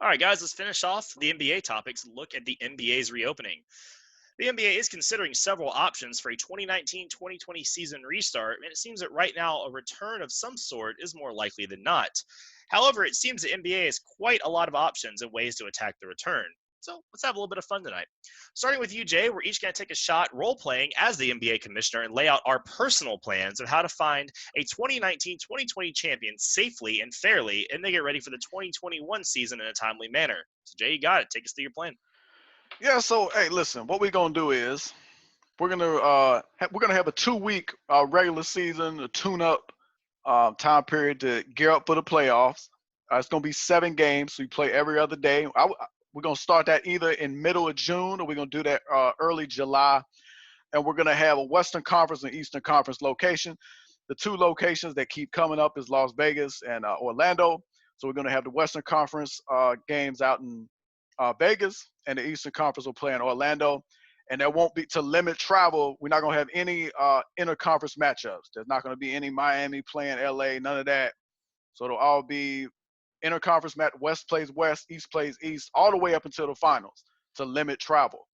All right, guys, let's finish off the NBA topics. Look at the NBA's reopening. The NBA is considering several options for a 2019-2020 season restart, and it seems that right now a return of some sort is more likely than not. However, it seems the NBA has quite a lot of options and ways to attack the return. So let's have a little bit of fun tonight. Starting with you, Jay, we're each going to take a shot role playing as the NBA commissioner and lay out our personal plans of how to find a 2019-2020 champion safely and fairly and then get ready for the 2021 season in a timely manner. So, Jay, you got it. Take us through your plan. Yeah, so hey, listen, what we're gonna do is we're gonna have a 2 week regular season, a tune-up time period to gear up for the playoffs. It's gonna be 7 games, so you play every other day. We're gonna start that either in middle of June or we're gonna do that early July, and we're gonna have a Western Conference and Eastern Conference location. The two locations that keep coming up is Las Vegas and Orlando. So we're gonna have the Western Conference games out in Vegas, and the Eastern Conference will play in Orlando. And there won't be, to limit travel, we're not going to have any interconference matchups. There's not going to be any Miami playing LA, none of that. So it'll all be interconference match. West plays West, East plays East, all the way up until the finals to limit travel.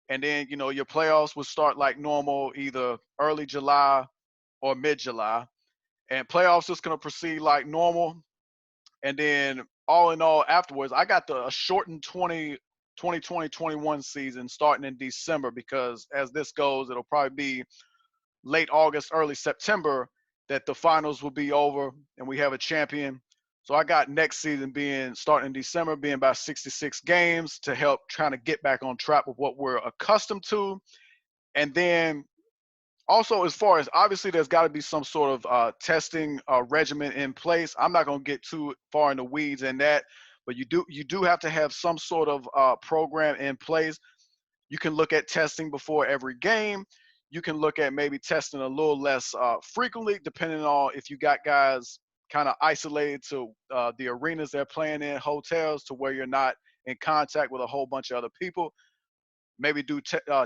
And then, your playoffs will start like normal, either early July or mid-July. And playoffs just going to proceed like normal. And then all in all, afterwards, I got the shortened 2020-21 season starting in December, because as this goes, it'll probably be late August, early September that the finals will be over and we have a champion. So I got next season being starting in December, being about 66 games to help trying to get back on track with what we're accustomed to. And then also, as far as, obviously there's got to be some sort of testing regimen in place. I'm not going to get too far in the weeds in that, but you do have to have some sort of program in place. You can look at testing before every game. You can look at maybe testing a little less frequently, depending on if you got guys kind of isolated to the arenas they're playing in, hotels, to where you're not in contact with a whole bunch of other people. Maybe do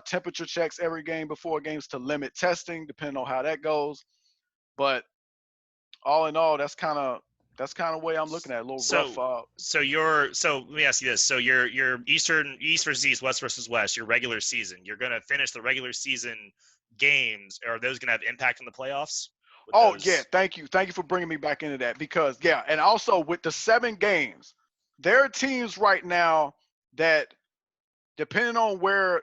temperature checks every game before games to limit testing, depending on how that goes. But all in all, that's kind of way I'm looking at, a little rough. So, so let me ask you this: so your East versus East, West versus West, your regular season, you're going to finish the regular season games. Are those going to have impact on the playoffs? With Oh yeah, those, thank you for bringing me back into that, because yeah, and also with the 7 games, there are teams right now that, depending on where,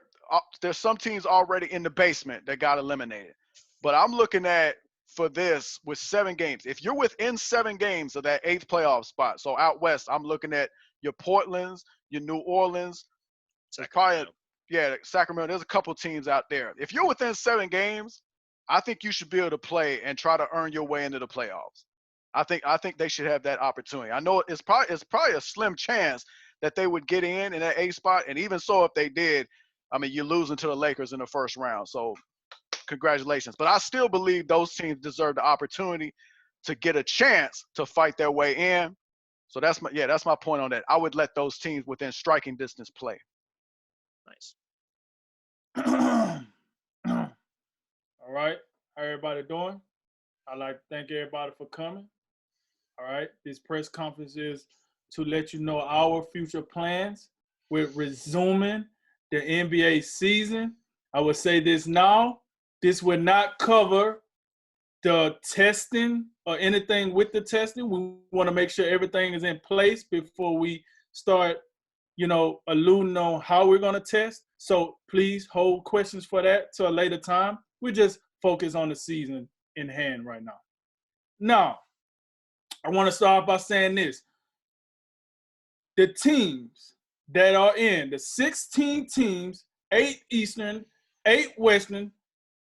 there's some teams already in the basement that got eliminated. But I'm looking at, for this, with 7 games, if you're within 7 games of that 8th playoff spot, so out west, I'm looking at your Portlands, your New Orleans, there's probably, Sacramento. yeah, Sacramento. There's a couple teams out there. If you're within 7 games, I think you should be able to play and try to earn your way into the playoffs. I think they should have that opportunity. I know it's probably a slim chance that they would get in that A spot, and even so, if they did, I mean, you're losing to the Lakers in the first round. So congratulations. But I still believe those teams deserve the opportunity to get a chance to fight their way in. So that's my point on that. I would let those teams within striking distance play. Nice. All right. How everybody doing? I'd like to thank everybody for coming. All right. This press conference is to let you know our future plans with resuming the NBA season. I will say this now. This will not cover the testing or anything with the testing. We want to make sure everything is in place before we start, alluding on how we're going to test. So please hold questions for that to a later time. We just focus on the season in hand right now. Now, I want to start by saying this. The teams that are in, the 16 teams, 8 Eastern, 8 Western,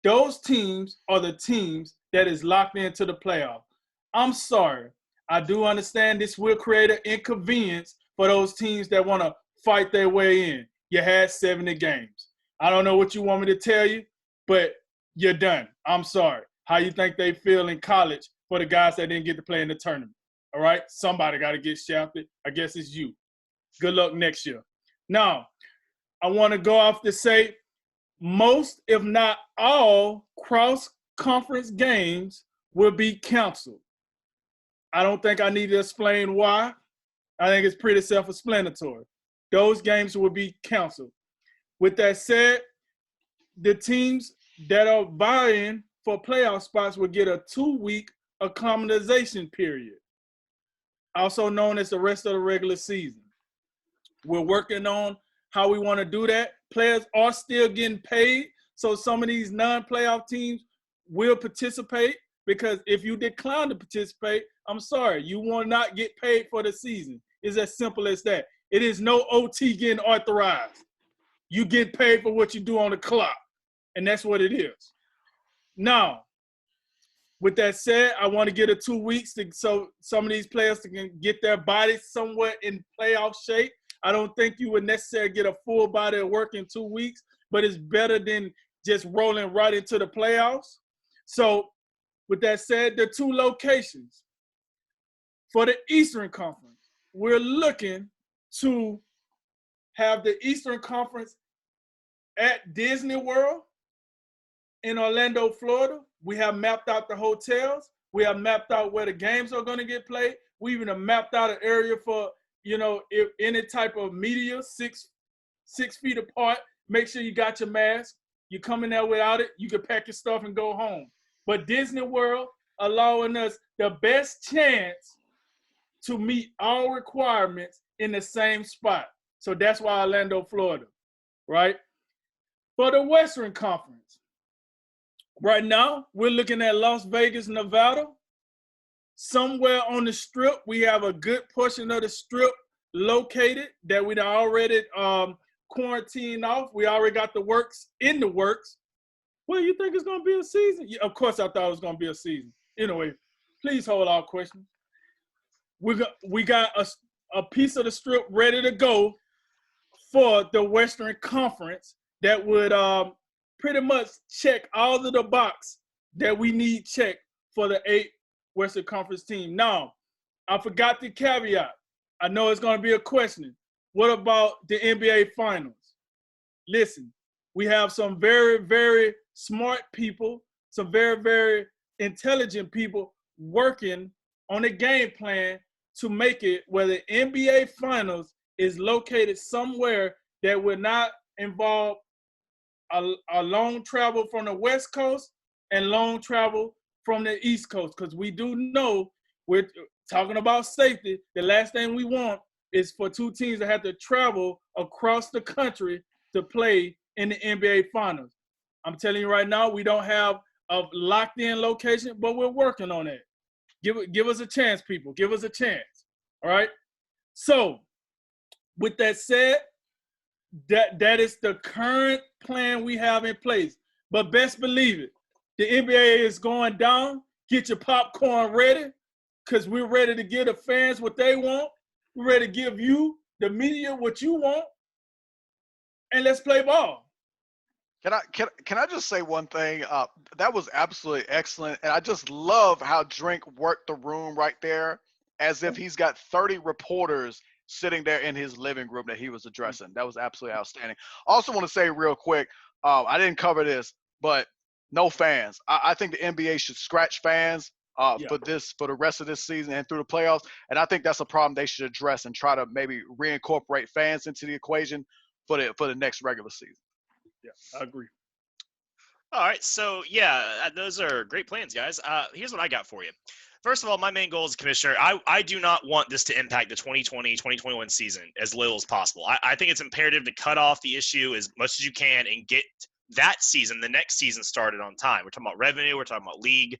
those teams are the teams that is locked into the playoff. I'm sorry. I do understand this will create an inconvenience for those teams that want to fight their way in. You had 70 games. I don't know what you want me to tell you, but you're done. I'm sorry. How you think they feel in college for the guys that didn't get to play in the tournament? All right? Somebody got to get shafted. I guess it's you. Good luck next year. Now, I want to go off to say most, if not all, cross-conference games will be canceled. I don't think I need to explain why. I think it's pretty self-explanatory. Those games will be canceled. With that said, the teams that are vying for playoff spots will get a 2-week acclimatization period, also known as the rest of the regular season. We're working on how we want to do that. Players are still getting paid, so some of these non-playoff teams will participate, because if you decline to participate, I'm sorry, you will not get paid for the season. It's as simple as that. It is no OT getting authorized. You get paid for what you do on the clock, and that's what it is. Now, with that said, I want to get a 2 weeks so some of these players can get their bodies somewhat in playoff shape. I don't think you would necessarily get a full body of work in 2 weeks, but it's better than just rolling right into the playoffs. So with that said, the 2 locations for the Eastern Conference, we're looking to have the Eastern Conference at Disney World in Orlando, Florida. We have mapped out the hotels. We have mapped out where the games are going to get played. We even have mapped out an area for, if any type of media, 6 feet apart. Make sure you got your mask. You come in there without it, you can pack your stuff and go home. But Disney World allowing us the best chance to meet all requirements in the same spot. So that's why Orlando, Florida, right? For the Western Conference, right now, we're looking at Las Vegas, Nevada. Somewhere on the Strip, we have a good portion of the Strip located that we'd already quarantined off. We already got the works in the works. Well, you think it's going to be a season? Yeah, of course I thought it was going to be a season. Anyway, please hold all questions. We got a piece of the Strip ready to go for the Western Conference that would pretty much check all of the box that we need checked for the 8 Western Conference team. Now, I forgot the caveat. I know it's going to be a question. What about the NBA Finals? Listen, we have some very, very smart people, some very, very intelligent people working on a game plan to make it where the NBA Finals is located somewhere that will not involve a long travel from the West Coast and long travel from the East Coast, because we do know we're talking about safety. The last thing we want is for 2 teams to have to travel across the country to play in the NBA Finals. I'm telling you right now, we don't have a locked-in location, but we're working on it. Give us a chance, people. Give us a chance. All right? So, with that said, that is the current plan we have in place. But best believe it, the NBA is going down. Get your popcorn ready, because we're ready to give the fans what they want. We're ready to give you, the media, what you want. And let's play ball. Can I just say one thing? That was absolutely excellent, and I just love how Drink worked the room right there, as if he's got 30 reporters sitting there in his living room that he was addressing. That was absolutely outstanding. Also want to say real quick, I didn't cover this, but no fans. I think the NBA should scratch fans for the rest of this season and through the playoffs, and I think that's a problem they should address and try to maybe reincorporate fans into the equation for the next regular season. Yeah, I agree. All right, so yeah, those are great plans, guys. Here's what I got for you. First of all, my main goal as a commissioner, I do not want this to impact the 2020-2021 season as little as possible. I think it's imperative to cut off the issue as much as you can and get that season, the next season, started on time. We're talking about revenue. We're talking about league.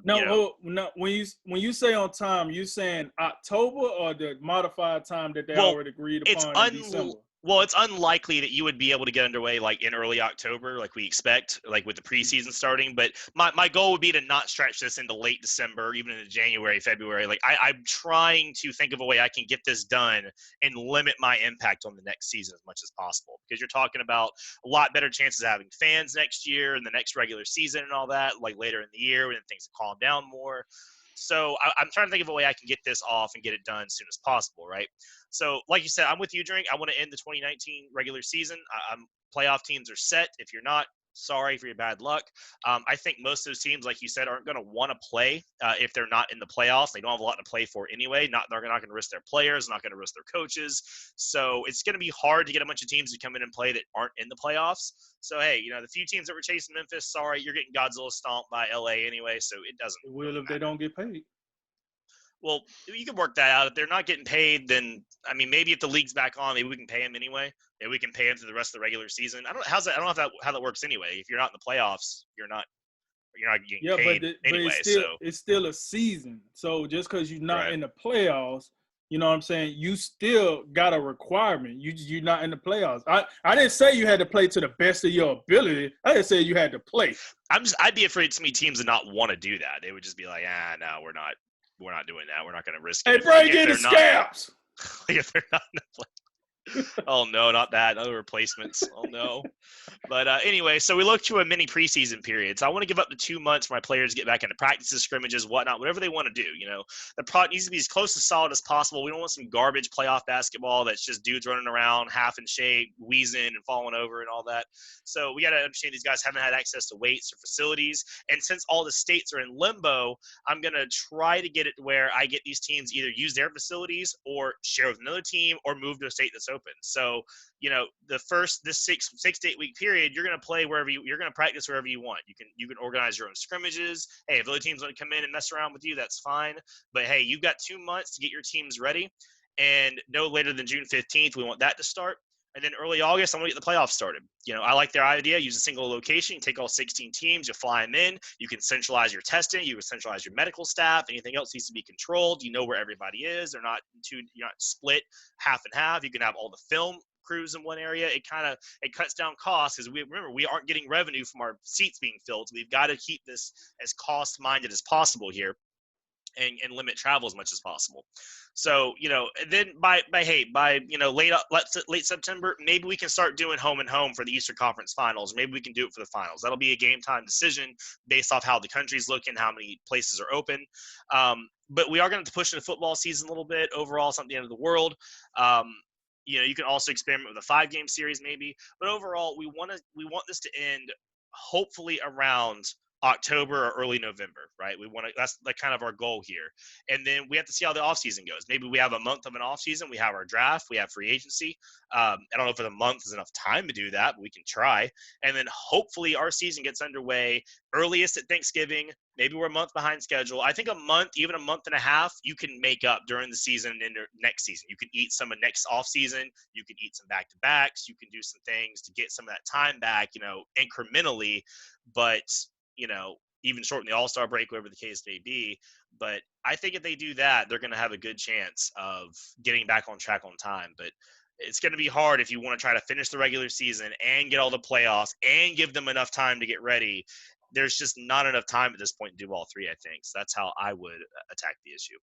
No. When you say on time, you saying October or the modified time that they already agreed upon in December? Well, it's unlikely that you would be able to get underway like in early October, like we expect, like with the preseason starting. But my goal would be to not stretch this into late December, even into January, February. Like I'm trying to think of a way I can get this done and limit my impact on the next season as much as possible, because you're talking about a lot better chances of having fans next year and the next regular season and all that, like later in the year when things calm down more. So I'm trying to think of a way I can get this off and get it done as soon as possible, right? So like you said, I'm with you, Drink. I want to end the 2019 regular season. Playoff teams are set. If you're not, Sorry for your bad luck. I think most of those teams, like you said, aren't going to want to play if they're not in the playoffs. They don't have a lot to play for anyway. They're not going to risk their players, not going to risk their coaches. So it's going to be hard to get a bunch of teams to come in and play that aren't in the playoffs. So, hey, the few teams that were chasing Memphis, sorry, you're getting Godzilla stomped by LA anyway, so it doesn't It will really if they matter. don't get paid. Well, you can work that out. If they're not getting paid, then maybe if the league's back on, maybe we can pay them anyway. Maybe we can pay them through the rest of the regular season. I don't know how that works anyway. If you're not in the playoffs, you're not getting Yeah, paid anyway. it's still a season. So just because you're not Right. in the playoffs, you know what I'm saying, you still got a requirement. You're not in the playoffs. I didn't say you had to play to the best of your ability. I didn't say you had to play. I'd be afraid to meet teams that not want to do that. They would just be like, no, we're not doing that. We're not going to risk it. Hey, bro, get the scabs. If they're not in the oh no, not that. Other replacements. Oh no. But anyway, so we look to a mini preseason period. So I want to give up the 2 months for my players to get back into practices, scrimmages, whatnot, whatever they want to do. The product needs to be as close to solid as possible. We don't want some garbage playoff basketball that's just dudes running around half in shape, wheezing and falling over and all that. So we got to understand these guys haven't had access to weights or facilities. And since all the states are in limbo, I'm going to try to get it to where I get these teams either use their facilities or share with another team or move to a state that's open. So, this 6 to 8 week period, you're going to play you're going to practice wherever you want. You can organize your own scrimmages. Hey, if other teams want to come in and mess around with you, that's fine. But hey, you've got 2 months to get your teams ready, and no later than June 15th, we want that to start. And then early August, I want to get the playoffs started. I like their idea. Use a single location. You take all 16 teams. You fly them in. You can centralize your testing. You can centralize your medical staff. Anything else needs to be controlled. You know where everybody is. You're not split half and half. You can have all the film crews in one area. It cuts down costs because we aren't getting revenue from our seats being filled. So we've got to keep this as cost minded as possible here. And limit travel as much as possible. So, then by late September, maybe we can start doing home and home for the Eastern Conference Finals. Maybe we can do it for the finals. That'll be a game time decision based off how the country's looking, how many places are open. But we are going to push into football season a little bit. Overall, it's not the end of the world. You can also experiment with a 5-game series maybe. But overall, we want this to end hopefully around October or early November, right? That's like kind of our goal here. And then we have to see how the offseason goes. Maybe we have a month of an offseason. We have our draft. We have free agency. I don't know if a month is enough time to do that, but we can try. And then hopefully our season gets underway earliest at Thanksgiving. Maybe we're a month behind schedule. I think a month, even a month and a half, you can make up during the season and into next season. You can eat some of next offseason. You can eat some back-to-backs. You can do some things to get some of that time back, incrementally. But even shorten the All-Star break, whatever the case may be. But I think if they do that, they're going to have a good chance of getting back on track on time. But it's going to be hard if you want to try to finish the regular season and get all the playoffs and give them enough time to get ready. There's just not enough time at this point to do all three, I think. So that's how I would attack the issue.